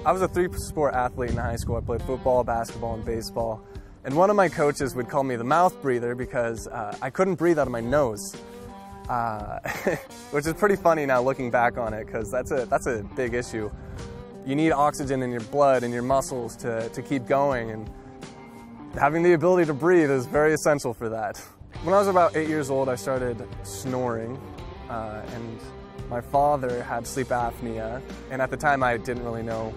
I was a three-sport athlete in high school. I played football, basketball, and baseball. And one of my coaches would call me the mouth breather because I couldn't breathe out of my nose. Which is pretty funny now looking back on it, because that's a big issue. You need oxygen in your blood and your muscles to keep going, and having the ability to breathe is very essential for that. When I was about 8 years old, I started snoring, and my father had sleep apnea, and at the time I didn't really know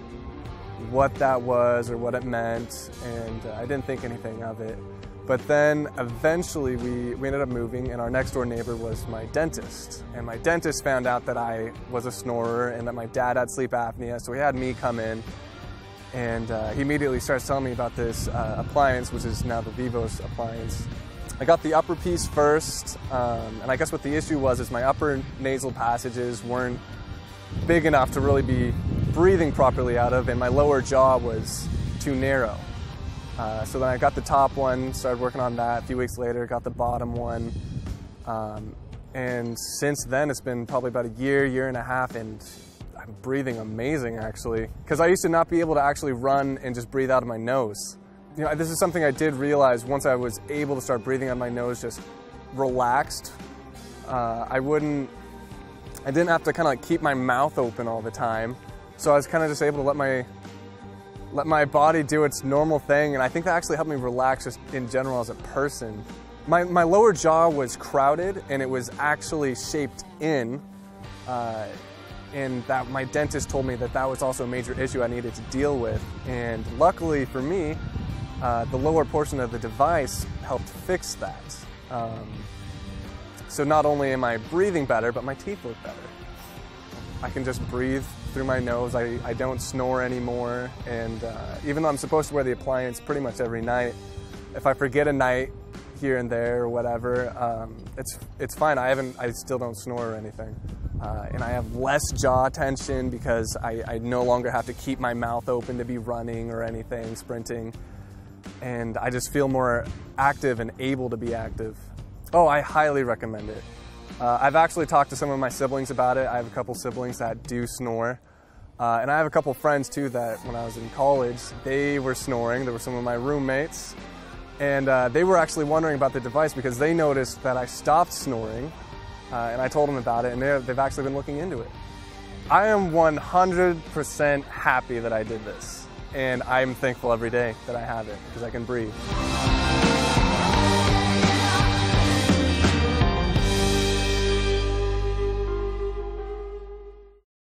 what that was or what it meant, and I didn't think anything of it. But then eventually we ended up moving, and our next door neighbor was my dentist. And my dentist found out that I was a snorer and that my dad had sleep apnea, so he had me come in, and he immediately starts telling me about this appliance, which is now the Vivos appliance. I got the upper piece first, and I guess what the issue was is my upper nasal passages weren't big enough to really be breathing properly out of, and my lower jaw was too narrow. So then I got the top one, started working on that. A few weeks later, got the bottom one. And since then, it's been probably about a year and a half, and I'm breathing amazing, actually. Because I used to not be able to actually run and just breathe out of my nose. You know, this is something I did realize once I was able to start breathing out of my nose, just relaxed. I didn't have to kind of like keep my mouth open all the time. So I was kind of just able to let my body do its normal thing, and I think that actually helped me relax just in general as a person. My lower jaw was crowded, and it was actually shaped in, and that my dentist told me that that was also a major issue I needed to deal with. And luckily for me, the lower portion of the device helped fix that. So not only am I breathing better, but my teeth look better. I can just breathe through my nose. I don't snore anymore, and even though I'm supposed to wear the appliance pretty much every night, if I forget a night here and there or whatever, it's fine. I still don't snore or anything, and I have less jaw tension because I no longer have to keep my mouth open to be running or anything, sprinting, and I just feel more active and able to be active. Oh, I highly recommend it. I've actually talked to some of my siblings about it. I have a couple siblings that do snore. And I have a couple friends too that when I was in college, they were snoring. They were some of my roommates. And they were actually wondering about the device because they noticed that I stopped snoring. And I told them about it, and they've actually been looking into it. I am 100% happy that I did this. And I'm thankful every day that I have it because I can breathe.